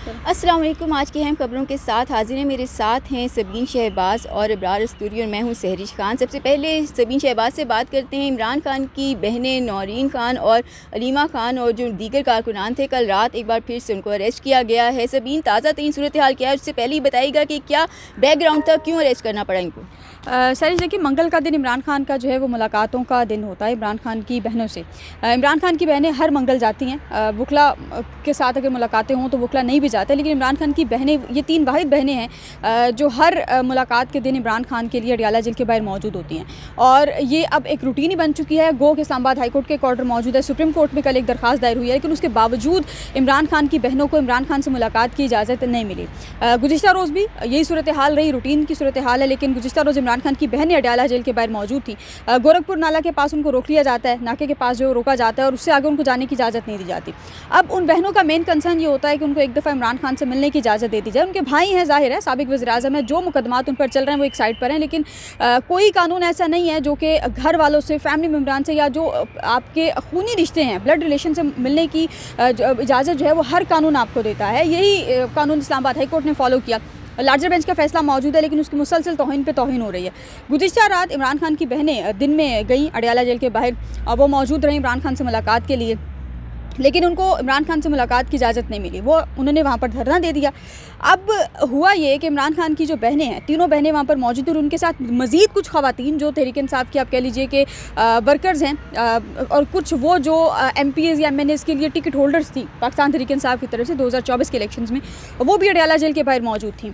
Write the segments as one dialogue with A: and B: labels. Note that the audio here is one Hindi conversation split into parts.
A: अस्सलाम वालेकुम। आज की अहम खबरों के साथ हाजिर हैं, मेरे साथ हैं सबीन शहबाज और इब्रार अस्तूरी और मैं हूं सहरिश खान। सबसे पहले सबीन शहबाज से बात करते हैं। इमरान खान की बहनें नौरीन खान और अलीमा खान और जो दीगर कारकुनान थे, कल रात एक बार फिर से उनको अरेस्ट किया गया है। सबीन, ताज़ा तरीन सूरत हाल क्या है, उससे पहले ही बताइएगा कि क्या बैकग्राउंड था, क्यों अरेस्ट करना पड़ा इनको?
B: सरिश, देखिए, मंगल का दिन इमरान खान का जो है वो मुलाकातों का दिन होता है इमरान खान की बहनों से। इमरान खान की बहनें हर मंगल जाती हैं। वकला के साथ अगर मुलाकातें हों तो वकला नहीं भी जाते, लेकिन इमरान खान की बहनें, ये 3 वाहिद बहनें हैं जो हर मुलाकात के दिन इमरान खान के लिए अडियाला जेल के बाहर मौजूद होती हैं। और ये अब एक रूटीन ही बन चुकी है। गो के इस्लामाबाद हाई कोर्ट के एक ऑर्डर मौजूद है, सुप्रीम कोर्ट में कल एक दरखास्त दायर हुई है, लेकिन उसके बावजूद इमरान खान की बहनों को इमरान खान से मुलाकात की इजाज़त नहीं मिली। गुज़िश्ता रोज़ भी यही सूरत हाल रही, रूटीन की सूरत हाल है, लेकिन गुज़िश्ता रोज़ इमरान खान की बहनें अडियाला जेल के बाहर मौजूद थी। गोरखपुर नाला के पास उनको रोक लिया जाता है, नाके के पास जो रोका जाता है, और उससे आगे उनको जाने की इजाज़त नहीं दी जाती। अब उन बहनों का मेन कंसर्न ये होता है कि उनको एक दफ़ा इमरान खान से मिलने की इजाज़त दे दी जाए। उनके भाई हैं, ज़ाहिर है, साबिक़ वज़ीर-ए-आज़म है, जो मुकदमात उन पर चल रहे हैं वो एक साइड पर हैं, लेकिन कोई कानून ऐसा नहीं है जो कि घर वालों से, फैमिली मेम्बरान से, या जो आपके खूनी रिश्ते हैं, ब्लड रिलेशन से मिलने की इजाज़त जो है वो हर कानून आपको देता है। यही कानून इस्लामाबाद हाई कोर्ट ने फॉलो किया। लार्जर बेंच का फैसला मौजूद है, लेकिन उसकी मुसलसल तौहीन पे तौहीन हो रही है। गुज़िश्ता रात इमरान खान की बहनें दिन में गईं अडियाला जेल के बाहर, वो मौजूद रहीं इमरान खान से मुलाकात के लिए, लेकिन उनको इमरान खान से मुलाकात की इजाज़त नहीं मिली। वो उन्होंने वहाँ पर धरना दे दिया। अब हुआ ये कि इमरान खान की जो बहनें हैं, तीनों बहनें वहाँ पर मौजूद हैं, और उनके साथ मज़ीद कुछ ख़वातीन जो तहरीक इंसाफ की, आप कह लीजिए कि वर्कर्स हैं, और कुछ वो जो MPs या MNAs के लिए टिकट होल्डर्स थी पाकिस्तान तहरीक इंसाफ की तरफ से 2024 के इलेक्शंस में, वो भी अडियाला जेल के बाहर मौजूद थी।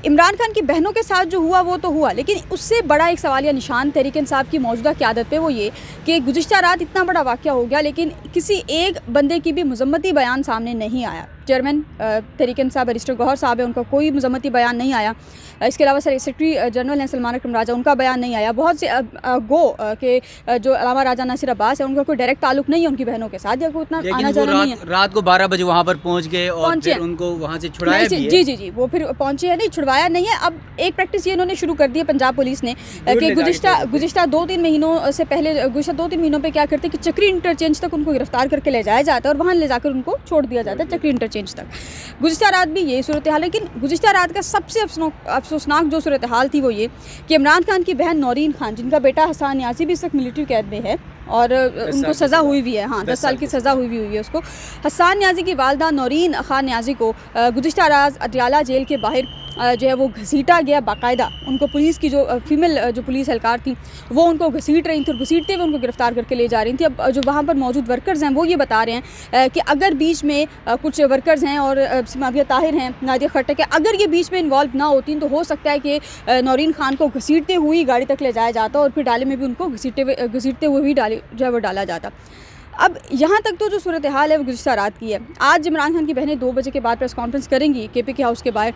B: इमरान खान की बहनों के साथ जो हुआ वो तो हुआ, लेकिन उससे बड़ा एक सवालिया निशान तहरीक इंसाफ की मौजूदा क़यादत पे वो ये कि गुज़िश्ता रात इतना बड़ा वाक़या हो गया, लेकिन किसी एक बंदे की भी मज़म्मती बयान सामने नहीं आया। चेयरमैन तहरीक इंसाफ बैरिस्टर गौहर साहब है, उनका कोई मज़म्मती बयान नहीं आया। इसके अलावा सेक्रेटरी जनरल हैं सलमान अकरम राजा, उनका बयान नहीं आया। बहुत से के जो अलामा राजा नासिर अब्बास है, उनका कोई डायरेक्ट ताल्लुक नहीं है उनकी बहनों के साथ, या कोई उतना आना जाना नहीं है।
C: रात को 12 बजे वहाँ पर पहुँच गए और फिर उनको वहाँ से छुड़ाया भी है।
B: जी, वो फिर पहुँचे हैं, नहीं छुड़वाया नहीं है। अब एक प्रैक्टिस ये इन्होंने शुरू कर दी है पंजाब पुलिस ने कि गुज़िश्ता 2-3 महीनों से पहले, गुज़िश्ता 2-3 महीनों पे क्या करते हैं कि चक्री इंटरचेंज तक उनको गिरफ्तार करके ले जाया जाता है और वहाँ ले जाकर उनको छोड़ दिया जाता है चक्री इंटरचेंज तक। गुज़िश्ता रात भी यही सूरत हाल है, लेकिन गुज़िश्ता रात का सबसे अफसोसनाक जो सूरत हाल थी वो ये कि इमरान खान की बहन नौरीन खान, जिनका बेटा हसन न्याज़ी भी इस वक्त मिलिट्री कैद में है और उनको सज़ा हुई भी है, हाँ 10 साल की सज़ा हुई भी हुई है उसको। हसन न्याज़ी की वालदा नौरीन खान न्याज़ी को गुज़िश्ता रात अडियाला जेल के बाहर जो है वो घसीटा गया बाकायदा। उनको पुलिस की जो फीमेल जो पुलिस एहलकार थी वो उनको घसीट रही थी, और घसीटते हुए उनको गिरफ्तार करके ले जा रही थी। अब जो वहाँ पर मौजूद वर्कर्स हैं वो ये बता रहे हैं कि अगर बीच में कुछ वर्कर्स हैं और माविया ताहिर हैं, नादिया खट्टक है, अगर ये बीच में इन्वॉल्व ना होती तो हो सकता है कि नौरीन खान को घसीटते हुए गाड़ी तक ले जाया जाता और फिर डाले में भी उनको घसीटते हुए भी डाले जो है वो डाला जाता। अब यहाँ तक तो जो सूरत हाल है वो गुज़िश्ता रात की है। आज इमरान खान की बहनें 2 बजे के बाद प्रेस कॉन्फ्रेंस करेंगी KPK हाउस के बाहर,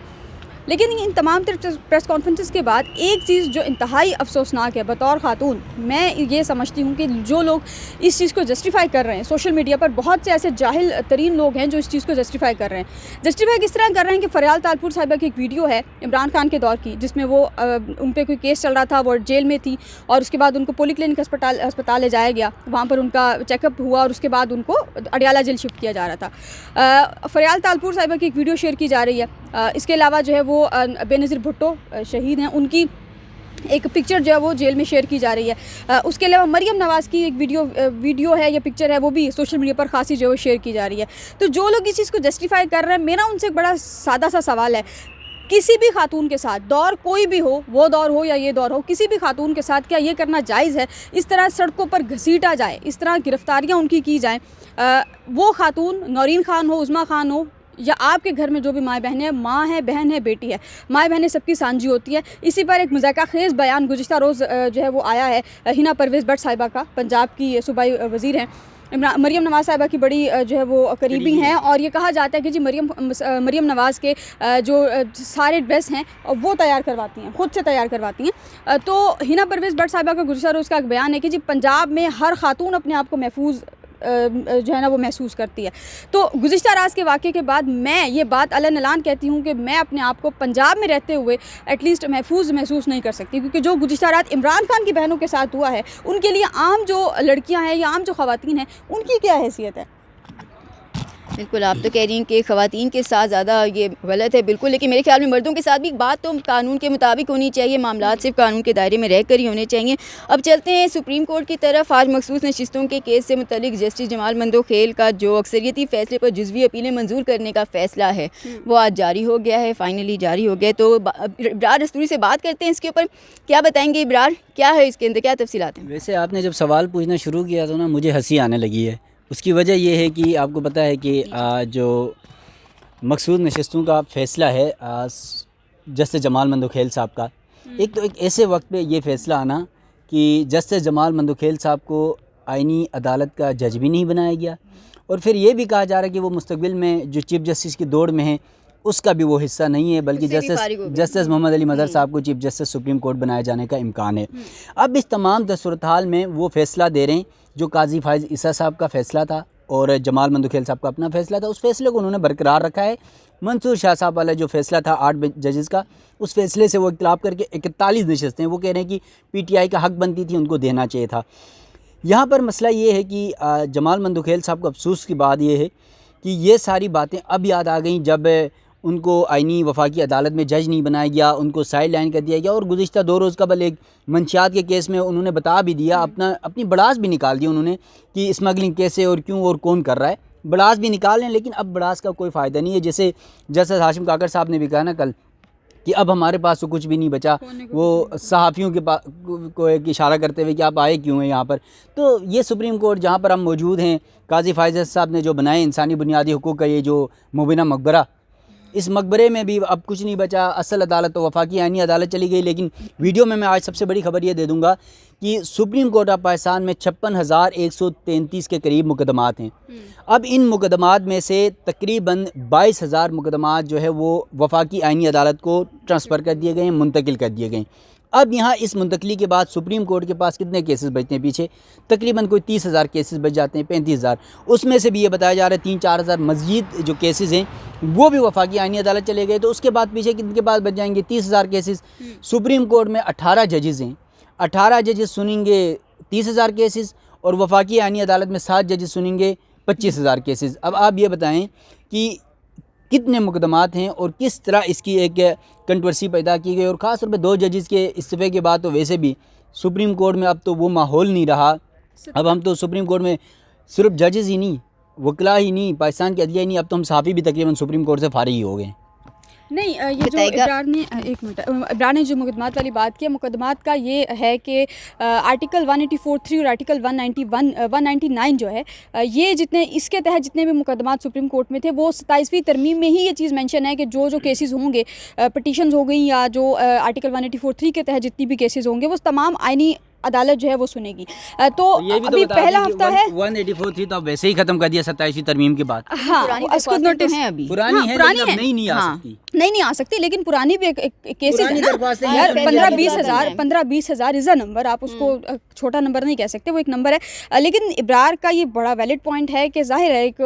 B: लेकिन इन तमाम प्रेस कॉन्फ्रेंसेस के बाद एक चीज़ जो इंतहाई अफसोसनाक है बतौर ख़ातून, मैं ये समझती हूँ कि जो लोग इस चीज़ को जस्टिफ़ाई कर रहे हैं सोशल मीडिया पर, बहुत से ऐसे जाहिल तरीन लोग हैं जो इस चीज़ को जस्टिफ़ाई कर रहे हैं। जस्टिफ़ाई किस तरह कर रहे हैं कि फ़रियाल तालपुर साहिबा की एक वीडियो है इमरान खान के दौर की, जिसमें वो उन पर कोई केस चल रहा था, वो जेल में थी, और उसके बाद उनको पोलीक्लिनिक अस्पताल ले जाया गया, वहाँ पर उनका चेकअप हुआ और उसके बाद उनको अडियाला जेल शिफ्ट किया जा रहा था। फ़रियाल तालपुर साहिबा की एक वीडियो शेयर की जा रही है। इसके अलावा जो है वो बेनज़ीर भुट्टो शहीद हैं, उनकी एक पिक्चर जो है वो जेल में शेयर की जा रही है। उसके अलावा मरियम नवाज़ की एक वीडियो है या पिक्चर है, वो भी सोशल मीडिया पर खासी जो है शेयर की जा रही है। तो जो लोग इस चीज़ को जस्टिफाई कर रहे हैं, मेरा उनसे एक बड़ा सादा सा सवाल है, किसी भी खातून के साथ, दौर कोई भी हो, वो दौर हो या ये दौर हो, किसी भी खातून के साथ क्या ये करना जायज़ है? इस तरह सड़कों पर घसीटा जाए, इस तरह गिरफ्तारियाँ उनकी की जाएँ, वो खातून नौरीन खान हो, उज़मा खान हो, या आपके घर में जो भी माँ बहन है, माँ है, बहन है, बेटी है, माँ बहनें सबकी सांझी होती है। इसी पर एक मज़ाक़ा ख़ेज़ बयान गुज़िश्ता रोज़ जो है वो आया है हिना परवेज़ भट्ट साहिबा का, पंजाब की सूबाई वज़ीर हैं, मरियम नवाज़ साहिबा की बड़ी जो है वो करीबी हैं, और ये कहा जाता है कि जी मरियम नवाज़ के जो सारे ड्रेस हैं वो तैयार करवाती हैं, ख़ुद से तैयार करवाती हैं। तो हिना परवेज़ भट्ट साहिबा का गुज़िश्ता रोज़ का एक बयान है कि जी पंजाब में हर खातून अपने आप को महफूज जो है ना वो महसूस करती है। तो गुज़िश्ता रात के वाक़े के बाद मैं ये बात अलन अलान कहती हूँ कि मैं अपने आप को पंजाब में रहते हुए एटलीस्ट महसूस नहीं कर सकती, क्योंकि जो गुज़िश्ता रात इमरान खान की बहनों के साथ हुआ है, उनके लिए आम जो लड़कियाँ हैं या आम जो ख़वातीन हैं, उनकी क्या हैसियत है।
A: बिल्कुल, आप तो कह रही हैं कि ख़वातीन के साथ ज़्यादा ये गलत है, बिल्कुल, लेकिन मेरे ख्याल में मर्दों के साथ भी बात तो कानून के मुताबिक होनी चाहिए, मामलात सिर्फ कानून के दायरे में रहकर ही होने चाहिए। अब चलते हैं सुप्रीम कोर्ट की तरफ। आज मखसूस नशिस्तों के केस से मुतल्लिक जस्टिस जमाल मंदोखेल का जो अक्सरियती फ़ैसले पर जुज़वी अपीलें मंजूर करने का फ़ैसला है वो आज जारी हो गया है, फाइनली जारी हो गया है। तो इब्रार रस्तूरी से बात करते हैं इसके ऊपर, क्या बताएँगे इब्रार, क्या है इसके अंदर, क्या तफसीलात हैं?
C: वैसे आपने जब सवाल पूछना शुरू किया तो ना मुझे हंसी आने लगी है। उसकी वजह ये है कि आपको पता है कि जो मखसूस नशिस्तों का फ़ैसला है जस्टिस जमाल मंदोखेल साहब का, एक तो एक ऐसे वक्त पे ये फ़ैसला आना कि जस्टिस जमाल मंदोखेल साहब को आईनी अदालत का जज भी नहीं बनाया गया, और फिर ये भी कहा जा रहा है कि वो मुस्तकबिल में जो चीफ़ जस्टिस की दौड़ में है उसका भी वो हिस्सा नहीं है, बल्कि जस्टिस मोहम्मद अली मज़हर साहब को चीफ़ जस्टिस सुप्रीम कोर्ट बनाए जाने का इम्कान है। अब इस तमाम सूरत हाल में वो फ़ैसला दे रहे हैं जो काजी फाइज़ ईसा साहब का फ़ैसला था और जमाल मंदोखेल साहब का अपना फ़ैसला था, उस फ़ैसले को उन्होंने बरकरार रखा है। मंसूर शाह साहब वाला जो फ़ैसला था 8 जजेस का, उस फ़ैसले से वो इख्तिलाफ़ करके 41 नशिस्तें वो कह रहे हैं कि PTI का हक़ बनती थी, उनको देना चाहिए था। यहाँ पर मसला ये है कि जमाल मंदोखेल साहब को अफसोस की बात ये है कि ये सारी बातें अब याद आ गई जब उनको आईनी वफाकी अदालत में जज नहीं बनाया गया, उनको साइड लाइन कर दिया गया, और गुज़िश्ता 2 रोज़ कबल एक मंशियात के केस में उन्होंने बता भी दिया, अपनी बड़ास भी निकाल दी उन्होंने कि स्मगलिंग कैसे और क्यों और कौन कर रहा है, बड़ास भी निकाल लें, लेकिन अब बड़ास का कोई फ़ायदा नहीं है। जैसे जस्टिस हाशिम काकर साहब ने भी कहा ना कल कि अब हमारे पास तो कुछ भी नहीं बचा, वो सहाफ़ियों के पास को एक इशारा करते हुए कि आप आए क्यों हैं यहाँ पर। तो ये सुप्रीम कोर्ट जहाँ पर हम मौजूद हैं, काजी फाइज़ साहब ने जो बनाए इंसानी बुनियादी हुकूक़ का ये जो मुबीना मकबरा, इस मकबरे में भी अब कुछ नहीं बचा। असल अदालत तो वफाकी आईनी अदालत चली गई, लेकिन वीडियो में मैं आज सबसे बड़ी खबर ये दे दूंगा कि सुप्रीम कोर्ट ऑफ पाकिस्तान में 56,133 के करीब मुकदमात हैं। अब इन मुकदमात में से तकरीबन 22,000 मुकदमात जो है वो वफाकी आईनी अदालत को ट्रांसफ़र कर दिए गए हैं, मुंतकिल कर दिए गए हैं। अब यहाँ इस मुंतकली के बाद सुप्रीम कोर्ट के पास कितने केसेस बचते हैं पीछे, तकरीबन कोई 30,000 केसेस बच जाते हैं, 35,000। उसमें से भी ये बताया जा रहा है 3-4 हज़ार मज़ीद जो केसेस हैं वो भी वफाकी आईनी अदालत चले गए। तो उसके बाद पीछे कितने बाद बच जाएंगे, 30,000 केसेस। सुप्रीम कोर्ट में 18 जजेस हैं, 18 जजेस सुनेंगे 30,000 केसेस, और वफाकी आईनी अदालत में 7 जजेस सुनेंगे 25,000 केसेस। अब आप ये बताएँ कि कितने मुकदमात हैं और किस तरह इसकी एक कंट्रोवर्सी पैदा की गई। और ख़ास तौर पे 2 जजेस के इस्तीफ़े के बाद तो वैसे भी सुप्रीम कोर्ट में अब तो वो माहौल नहीं रहा। अब हम तो सुप्रीम कोर्ट में सिर्फ जजेस ही नहीं, वकला ही नहीं, पाकिस्तान के अदलिया ही नहीं, अब तो हम सहाफ़ी भी तकरीबन सुप्रीम कोर्ट से फारिग ही हो गए।
B: नहीं, ये जो इब्रार ने जो मुकदमात वाली बात की, मुकदमात का ये है कि आर्टिकल 184(3) और आर्टिकल 199 जो है, ये जितने इसके तहत जितने भी मुकदमात सुप्रीम कोर्ट में थे वो 27वीं तरमीम में ही ये चीज़ मेंशन है कि जो केसेस होंगे, पटिशन्स हो गई या जो आर्टिकल 184(3) के तहत जितनी भी केसेस होंगे वो तमाम आईनी अदालत जो है वो सुनेगी। तो अभी पहला हफ्ता है
C: 184 तो वैसे ही खत्म कर दिया 27वीं तरमीम के बाद।
B: हाँ, उसको नोटिस है अभी,
C: पुरानी है,
B: पुरानी
C: लेकिन
B: है,
C: नहीं आ सकती,
B: नहीं आ सकती, लेकिन पुरानी भी केसेस है ना यार। 15-20 हज़ार इज़ अ नंबर, आप उसको छोटा नंबर नहीं कह सकते, वो एक नंबर है। लेकिन इब्रार का ये बड़ा वैलिड पॉइंट है कि जाहिर है एक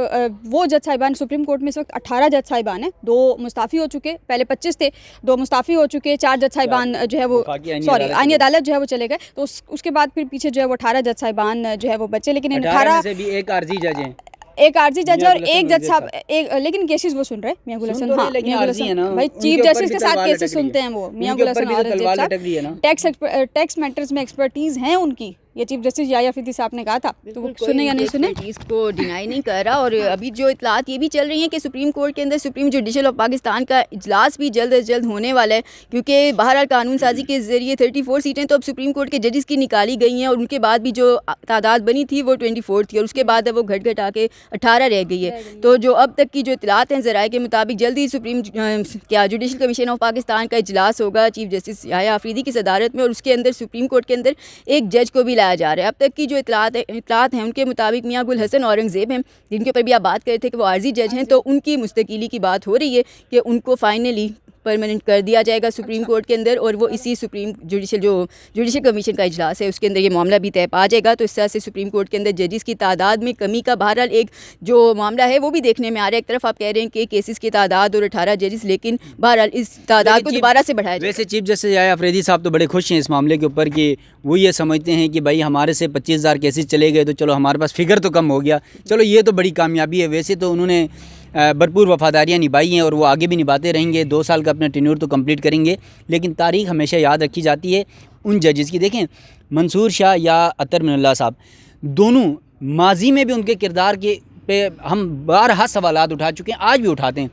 B: वो जज साहिबान सुप्रीम कोर्ट में इस वक्त 18 जज साहिबान हैं, 2 मुस्ताफ़ी हो चुके, पहले 25 थे, 2 मुस्ताफ़ी हो चुके, 4 जज साहिबान जो है वो आईनी अदालत जो है वो चले गए। तो उसके बाद फिर पीछे जो है वो 18 जज साहिबान जो है वो बचे, लेकिन इन 18
C: से भी एक आर्जी जज हैं,
B: एक आरजी जज और एक जज साहब, एक लेकिन केसेस वो सुन रहे हैं मियां गुल हसन। हाँ, मियां गुल हसन भाई चीफ जस्टिस के साथ केसेस सुनते हैं वो, मियां गुल हसन और टैक्स मैटर्स में एक्सपर्टीज हैं उनकी, ये चीफ जस्टिस याया अफरीदी साहब ने कहा था, तो वो सुने या नहीं सुने
A: इसको डिनाई नहीं कर रहा। और अभी जो इतलात ये भी चल रही हैं कि सुप्रीम कोर्ट के अंदर सुप्रीम जुडिशल ऑफ पाकिस्तान का इजलास भी जल्द अज जल्द होने वाला है, क्योंकि बहरहाल कानून साजी के ज़रिए 34 सीटें तो अब सुप्रीम कोर्ट के जजेस की निकाली गई हैं, और उनके बाद भी जो तादाद बनी थी वो 24 थी, और उसके बाद अब वो घट घट आके 18 रह गई है। तो जो अब तक की जो इतलात हैं ज़राए के मुताबिक जल्दी supreme judicial commission of Pakistan का इजलास होगा चीफ जस्टिस याया अफरीदी की सदारत में, और उसके अंदर सुप्रीम कोर्ट के अंदर एक जज को भी लाया जा रहा है। अब तक की जो इतलात हैं उनके मुताबिक मियां गुल हसन औरंगज़ेब हैं, जिनके ऊपर भी आप बात कर रहे थे कि वो आर्जी जज हैं, तो उनकी मुस्तकीली की बात हो रही है कि उनको फाइनली परमानेंट कर दिया जाएगा सुप्रीम कोर्ट के अंदर, और वो इसी सुप्रीम जुडिशल कमीशन का इजलास है उसके अंदर ये मामला भी तय पा जाएगा। तो इस तरह से सुप्रीम कोर्ट के अंदर जजेस की तादाद में कमी का बहरहाल एक जो मामला है वो भी देखने में आ रहा है। एक तरफ आप कह रहे हैं कि केसेस की तादाद और 18 जजेस, लेकिन बहरहाल इस तादाद को दोबारा से बढ़ाया जाए।
C: वैसे चीफ जस्टिस याया अफरीदी साहब तो बड़े खुश हैं इस मामले के ऊपर कि वो ये समझते हैं कि भाई हमारे से 25,000 केसेस चले गए तो चलो हमारे पास फिगर तो कम हो गया, चलो ये तो बड़ी कामयाबी है। वैसे तो उन्होंने भरपूर वफादारियाँ निभाई हैं और वो आगे भी निभाते रहेंगे, 2 साल का अपना टेन्योर तो कंप्लीट करेंगे। लेकिन तारीख हमेशा याद रखी जाती है उन जजेस की। देखें मंसूर शाह या अतर मिनल्ला साहब, दोनों माजी में भी उनके किरदार के पे हम बारहा सवालात उठा चुके हैं, आज भी उठाते हैं,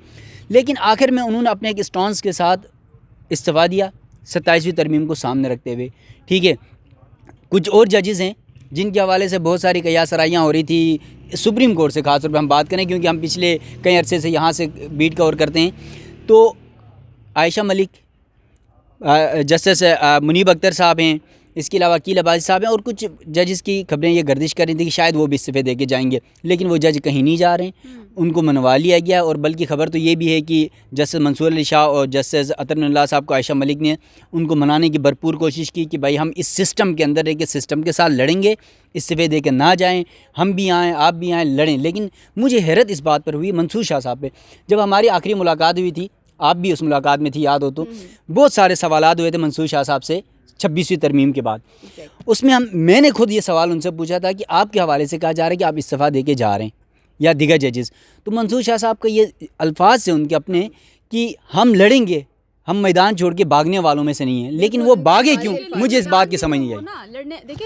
C: लेकिन आखिर में उन्होंने अपने एक स्टॉन्स के साथ इस्तीफ़ा दिया 27वीं तरमीम को सामने रखते हुए। ठीक है, कुछ और जजेस हैं जिनके हवाले से बहुत सारी कयासराइयाँ हो रही थी सुप्रीम कोर्ट से, ख़ास तौर पर हम बात करें क्योंकि हम पिछले कई अरसे से यहाँ से बीट कवर करते हैं। तो आयशा मलिक, जस्टिस मुनीब अख्तर साहब हैं, इसके अलावा वकील अब्बासी साहब हैं, और कुछ जजेस की खबरें ये गर्दिश कर रही थी कि शायद वो भी इस्तीफ़े दे के जाएंगे, लेकिन वो जज कहीं नहीं जा रहे हैं, उनको मनवा लिया गया। और बल्कि खबर तो ये भी है कि जस्टिस मंसूर अली शाह और जस्टिस अतर मिनल्ला साहब को आयशा मलिक ने उनको मनाने की भरपूर कोशिश की कि भाई हम इस सिस्टम के अंदर रह के सिस्टम के साथ लड़ेंगे, इस्तीफ़े दे के ना जाएँ, हम भी आएँ आप भी आएँ, लड़ें। लेकिन मुझे हैरत इस बात पर हुई मंसूर शाह साहब पे, जब हमारी आखिरी मुलाकात हुई थी, आप भी उस मुलाकात में थी, याद हो तो, बहुत सारे सवालात हुए थे मंसूर शाह साहब से 26वीं तरमीम के बाद। उसमें मैंने खुद ये सवाल उनसे पूछा था कि आपके हवाले से कहा जा रहा है कि आप इस्तीफ़ा दे के जा रहे हैं या दिगर जजेस, तो मंसूर शाह साहब का ये अल्फाज से उनके अपने कि हम लड़ेंगे, हम मैदान छोड़ के भागने वालों में से नहीं है। लेकिन वो भागे क्यों, मुझे इस बात की समझ नहीं आई।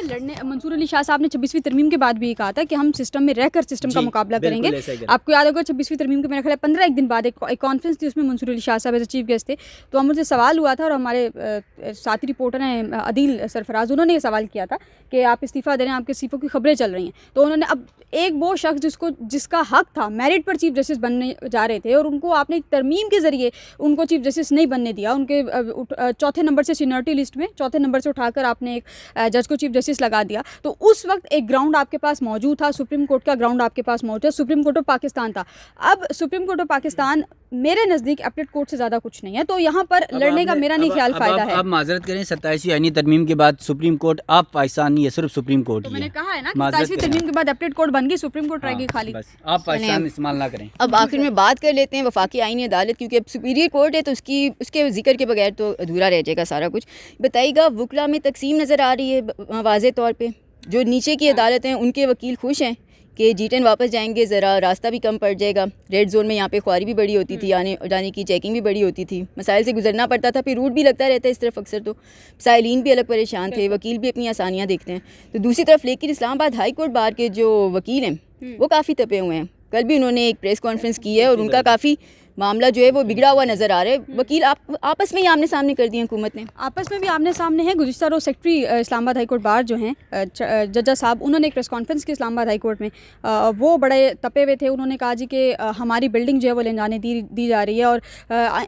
B: लड़ने मंसूर अली शाह साहब ने 26वीं तरमीम के बाद भी ये कहा था कि हम सिस्टम में रहकर सिस्टम का मुकाबला करेंगे। आपको याद होगा 26वीं तरमीम के मेरा ख्याल 15 एक दिन बाद एक कॉन्फ्रेंस थी, उसमें मंसूर अली शाह साहब एज चीफ गेस्ट थे। तो हम मुझसे सवाल हुआ था और हमारे साथी रिपोर्टर हैं अदील सरफराज, उन्होंने ये सवाल किया था कि आप इस्तीफ़ा दे रहे हैं, आपके इस्तीफ़ों की खबरें चल रही हैं। तो उन्होंने अब एक वो शख्स जिसका हक था, मेरिट पर चीफ जस्टिस बनने जा रहे थे और उनको आपने तरमीम के ज़रिए उनको चीफ जस्टिस नहीं बनने दिया, उनके चौथे नंबर से सीनियरिटी लिस्ट में चौथे नंबर से उठाकर आपने एक जज को चीफ जस्टिस लगा दिया। तो उस वक्त एक ग्राउंड आपके पास मौजूद था, सुप्रीम कोर्ट का ग्राउंड आपके पास मौजूद है, सुप्रीम कोर्ट ऑफ पाकिस्तान था। अब सुप्रीम कोर्ट ऑफ पाकिस्तान मेरे नज़दीक अपीलेट कोर्ट से ज़्यादा कुछ नहीं है, तो यहाँ पर लड़ने का मेरा नहीं ख्याल फ़ायदा है।
C: आप माजरत करें, 27वीं आईनी तरमीम के बाद सुप्रीम कोर्ट आप पाकिस्तान नहीं है, सिर्फ सुप्रीम कोर्ट ही है।
B: मैंने कहा है ना 27वीं तरमीम के बाद अपीलेट कोर्ट बन गई, सुप्रीम कोर्ट रहेगी खाली,
C: आप पाकिस्तान इस्तेमाल ना करें।
A: अब आखिर में बात कर लेते हैं वफाकी आईनी अदालत, क्योंकि अब सुपीरियर कोर्ट है तो उसके जिक्र के बगैर तो अधूरा रह जाएगा सारा कुछ। बताइएगा, वकला में तकसीम नज़र आ रही है वाज़े तौर पे, जो नीचे की अदालत हैं उनके वकील खुश हैं कि G10 वापस जाएंगे, ज़रा रास्ता भी कम पड़ जाएगा। रेड जोन में यहाँ पे ख्वारी भी बड़ी होती थी, आने जाने की चेकिंग भी बड़ी होती थी, मसाइल से गुजरना पड़ता था, फिर रूट भी लगता रहता है इस तरफ अक्सर, तो साइलिन भी अलग परेशान थे, वकील भी अपनी आसानियाँ देखते हैं। तो दूसरी तरफ लेकिन इस्लामाबाद हाई कोर्ट बार के जो वकील हैं वो काफ़ी तपे हुए हैं। कल भी उन्होंने एक प्रेस कॉन्फ्रेंस की है और उनका काफ़ी मामला जो है वो बिगड़ा हुआ नज़र आ रहा है। वकील आपस में ही आमने सामने कर दिए, हुकूमत ने
B: आपस में भी आमने सामने है। गुज़िश्ता रोज़ secretary Islamabad high court bar जो हैं जज्जा साहब, उन्होंने एक प्रेस कॉन्फ्रेंस की इस्लामाबाद हाई कोर्ट में, वो बड़े तपे हुए थे। उन्होंने कहा जी कि हमारी बिल्डिंग जो है वो ले जाने दी जा रही है और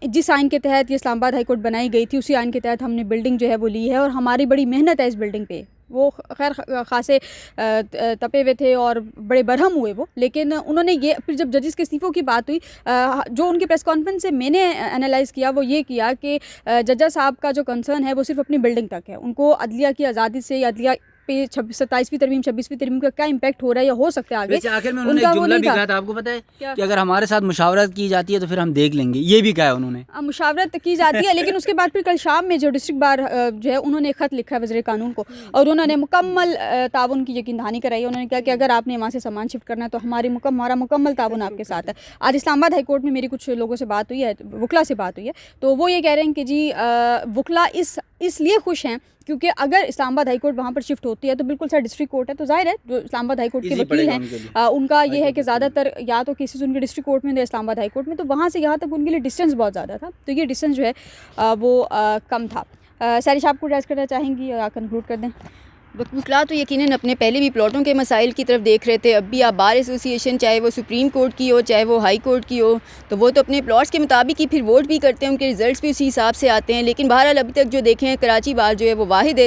B: जिस आइन के तहत ये इस्लामाबाद हाई कोर्ट बनाई गई थी उसी आइन के तहत हमने बिल्डिंग जो है वो ली है और हमारी बड़ी मेहनत है इस बिल्डिंग पे। वो खैर खासे तपे हुए थे और बड़े बरहम हुए वो, लेकिन उन्होंने ये फिर जब जजेस के इस्तीफ़ों की बात हुई, जो उनकी प्रेस कॉन्फ्रेंस से मैंने एनालाइज़ किया वो ये किया कि जज्जा साहब का जो कंसर्न है वो सिर्फ अपनी बिल्डिंग तक है। उनको अदलिया की आज़ादी से या अदलिया पे 27वीं तरमीम 26वीं तरमीम का क्या इम्पैक्ट हो रहा है या हो सकता है आगे।
C: आखिर में उन्होंने एक जुमला भी कहा था, आपको पता है कि अगर हमारे साथ मुशावरत की जाती है तो फिर हम देख लेंगे, ये भी कहा है उन्होंने।
B: मुशावरत की जाती है, लेकिन उसके बाद फिर कल शाम में जो डिस्ट्रिक्ट बार जो है उन्होंने ख़त लिखा है वज़ीर कानून को और उन्होंने मुकम्मल ताउन की यकीन दहानी कराई। उन्होंने कहा कि अगर आपने वहाँ से सामान शिफ्ट करना है तो हमारा मुकम्मल ताउन आपके साथ है। आज इस्लामाबाद हाई कोर्ट में मेरी कुछ लोगों से बात हुई है, वकला से बात हुई है, तो वो ये कह रहे हैं कि जी वकला इसलिए खुश हैं क्योंकि अगर इस्लामाबाद हाई कोर्ट वहाँ पर शिफ्ट होती है तो बिल्कुल सा डिस्ट्रिक्ट कोर्ट है, तो जाहिर है जो इस्लामाबाद हाई कोर्ट के वकील हैं उनका ये है कि ज़्यादातर या तो केसेस उनके डिस्ट्रिक्ट कोर्ट में या इस्लामाबाद हाई कोर्ट में, तो वहाँ से यहाँ तक उनके लिए डिस्टेंस बहुत ज़्यादा था, तो ये डिस्टेंस जो है वो कम था। सारिश आपको एड्रेस करना चाहेंगी या कंक्लूड कर दें?
A: वकला तो यकीनन अपने पहले भी प्लॉटों के मसाइल की तरफ देख रहे थे, अब भी आप बार एसोसिएशन चाहे वो सुप्रीम कोर्ट की हो चाहे वो हाई कोर्ट की हो, तो वो तो अपने प्लॉट्स के मुताबिक ही फिर वोट भी करते हैं, उनके रिजल्ट्स भी उसी हिसाब से आते हैं। लेकिन बहरहाल अभी तक जो देखें कराची बार जो है वो वाहिद है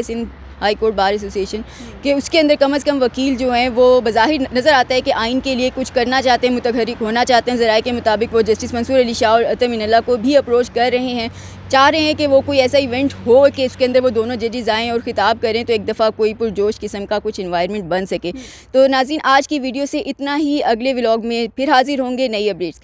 A: हाई कोर्ट बार एसोसिएशन कि उसके अंदर कम से कम वकील जो हैं वो बज़ाहिर नज़र आता है कि आइन के लिए कुछ करना चाहते हैं, मुतहर्रिक होना चाहते हैं। ज़राए के मुताबिक वो जस्टिस मंसूर अली शाह और अतम इनल्ला को भी अप्रोच कर रहे हैं, चाह रहे हैं कि वो कोई ऐसा इवेंट हो कि उसके अंदर वो दोनों जजेस आएँ और ख़िताब करें तो एक दफ़ा कोई पुरजोश किस्म का कुछ इन्वायरमेंट बन सके। तो नाज़रीन, आज की वीडियो से इतना ही। अगले व्लॉग में फिर हाजिर होंगे नई अपडेट्स।